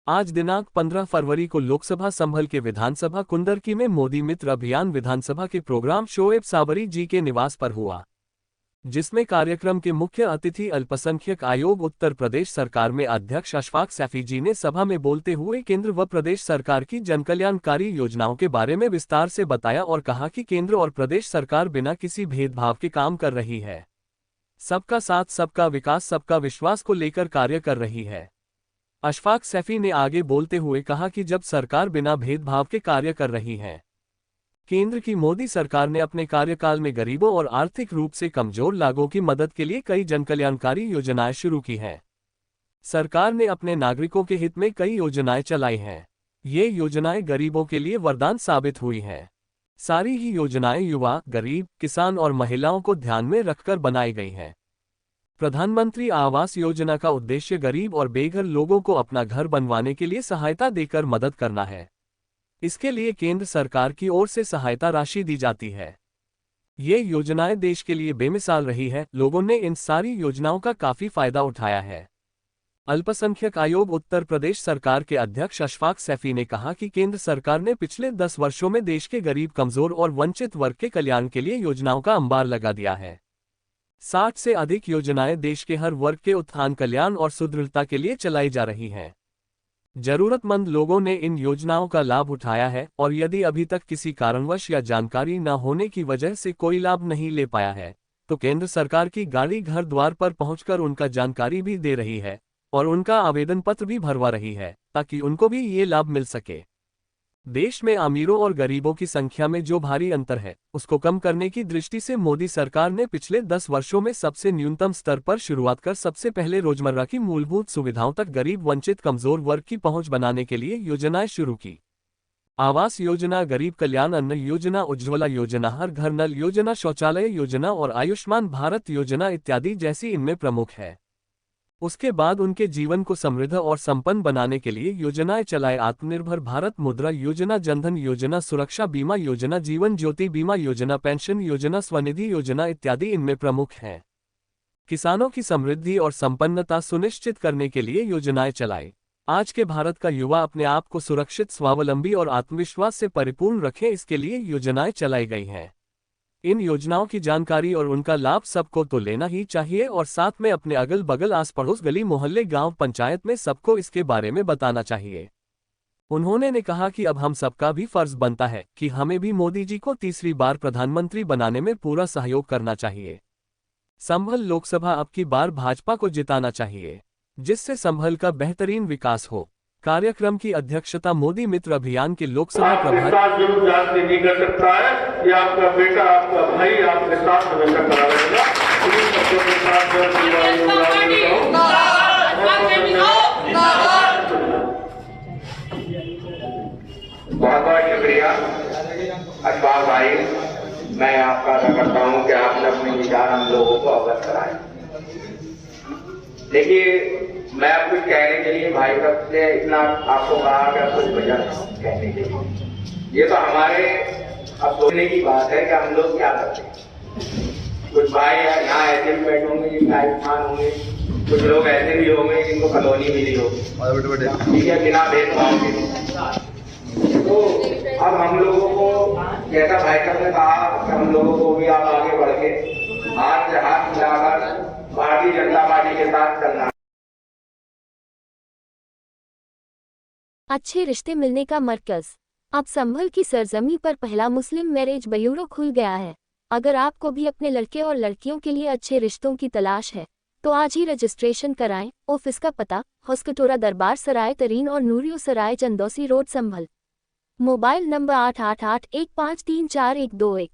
आज दिनांक 15 फरवरी को लोकसभा संभल के विधानसभा कुंदरकी में मोदी मित्र अभियान विधानसभा के प्रोग्राम शोएब साबरी जी के निवास पर हुआ, जिसमें कार्यक्रम के मुख्य अतिथि अल्पसंख्यक आयोग उत्तर प्रदेश सरकार में अध्यक्ष अशफाक सैफी जी ने सभा में बोलते हुए केंद्र व प्रदेश सरकार की जनकल्याणकारी योजनाओं के बारे में विस्तार से बताया और कहा कि केंद्र और प्रदेश सरकार बिना किसी भेदभाव के काम कर रही है, सबका साथ सबका विकास सबका विश्वास को लेकर कार्य कर रही है। अशफाक सैफी ने आगे बोलते हुए कहा कि जब सरकार बिना भेदभाव के कार्य कर रही है, केंद्र की मोदी सरकार ने अपने कार्यकाल में गरीबों और आर्थिक रूप से कमजोर लोगों की मदद के लिए कई जनकल्याणकारी योजनाएं शुरू की हैं। सरकार ने अपने नागरिकों के हित में कई योजनाएं चलाई हैं। ये योजनाएं गरीबों के लिए वरदान साबित हुई हैं। सारी ही योजनाएं युवा, गरीब, किसान और महिलाओं को ध्यान में रखकर बनाई गई हैं। प्रधानमंत्री आवास योजना का उद्देश्य गरीब और बेघर लोगों को अपना घर बनवाने के लिए सहायता देकर मदद करना है। इसके लिए केंद्र सरकार की ओर से सहायता राशि दी जाती है। ये योजनाएं देश के लिए बेमिसाल रही है। लोगों ने इन सारी योजनाओं का काफी फायदा उठाया है। अल्पसंख्यक आयोग उत्तर प्रदेश सरकार के अध्यक्ष अशफाक सैफी ने कहा कि केंद्र सरकार ने पिछले 10 वर्षों में देश के गरीब, कमजोर और वंचित वर्ग के कल्याण के लिए योजनाओं का अंबार लगा दिया है। 60 से अधिक योजनाएं देश के हर वर्ग के उत्थान, कल्याण और सुदृढ़ता के लिए चलाई जा रही हैं। जरूरतमंद लोगों ने इन योजनाओं का लाभ उठाया है और यदि अभी तक किसी कारणवश या जानकारी न होने की वजह से कोई लाभ नहीं ले पाया है, तो केंद्र सरकार की गाड़ी घर द्वार पर पहुंचकर उनका जानकारी भी दे रही है और उनका आवेदन पत्र भी भरवा रही है, ताकि उनको भी ये लाभ मिल सके। देश में अमीरों और गरीबों की संख्या में जो भारी अंतर है, उसको कम करने की दृष्टि से मोदी सरकार ने पिछले 10 वर्षों में सबसे न्यूनतम स्तर पर शुरुआत कर सबसे पहले रोजमर्रा की मूलभूत सुविधाओं तक गरीब, वंचित, कमजोर वर्ग की पहुंच बनाने के लिए योजनाएं शुरू की। आवास योजना, गरीब कल्याण अन्न योजना, उज्ज्वला योजना, हर घर नल योजना, शौचालय योजना और आयुष्मान भारत योजना इत्यादि जैसी इनमें प्रमुख है। उसके बाद उनके जीवन को समृद्ध और संपन्न बनाने के लिए योजनाएं चलाए। आत्मनिर्भर भारत मुद्रा योजना, जनधन योजना, सुरक्षा बीमा योजना, जीवन ज्योति बीमा योजना, पेंशन योजना, स्वनिधि योजना इत्यादि इनमें प्रमुख हैं। किसानों की समृद्धि और संपन्नता सुनिश्चित करने के लिए योजनाएं चलाई। आज के भारत का युवा अपने आप को सुरक्षित, स्वावलंबी और आत्मविश्वास से परिपूर्ण रखे, इसके लिए योजनाएं चलाई गई हैं। इन योजनाओं की जानकारी और उनका लाभ सबको तो लेना ही चाहिए और साथ में अपने अगल बगल, आस पड़ोस, गली मोहल्ले, गांव, पंचायत में सबको इसके बारे में बताना चाहिए। उन्होंने ने कहा कि अब हम सबका भी फर्ज बनता है कि हमें भी मोदी जी को तीसरी बार प्रधानमंत्री बनाने में पूरा सहयोग करना चाहिए। संभल लोकसभा अब की बार भाजपा को जिताना चाहिए, जिससे संभल का बेहतरीन विकास हो। कार्यक्रम की अध्यक्षता मोदी मित्र अभियान के लोकसभा प्रभारी नहीं कर सकता है कि आपका बेटा, आपका भाई आपके साथ हमेशा खड़ा रहेगा। बहुत बहुत शुक्रिया अशफाक भाई, मैं आपका आशा करता हूं कि आपने अपने विचार हम लोगों को अवगत कराए। देखिए, मैं अब कुछ कहने के लिए भाई साहब से इतना आपको कहा कि कुछ वजह कहने के लिए, ये तो हमारे अब सोचने की बात है कि हम लोग क्या करते हैं। कुछ भाई यहाँ ऐसे भी बैठे होंगे जिनके आयुष्मान होंगे, कुछ लोग ऐसे भी होंगे जिनको कॉलोनी मिली होगी, ठीक है, बिना भेदभाव के। तो अब हम लोगों को, जैसा भाई साहब ने कहा, हम लोगों को भी आप आगे बढ़ के हाथ से हाथ मिलाकर भारतीय जनता पार्टी के साथ चलना। अच्छे रिश्ते मिलने का मरकज। अब संभल की सरजमी पर पहला मुस्लिम मैरिज ब्यूरो खुल गया है। अगर आपको भी अपने लड़के और लड़कियों के लिए अच्छे रिश्तों की तलाश है, तो आज ही रजिस्ट्रेशन कराएं। ऑफिस का पता: हॉस्कटोरा दरबार सराय तरीन और Nooriyo Sarai Chandausi road, Sambhal. Mobile number 8881534121।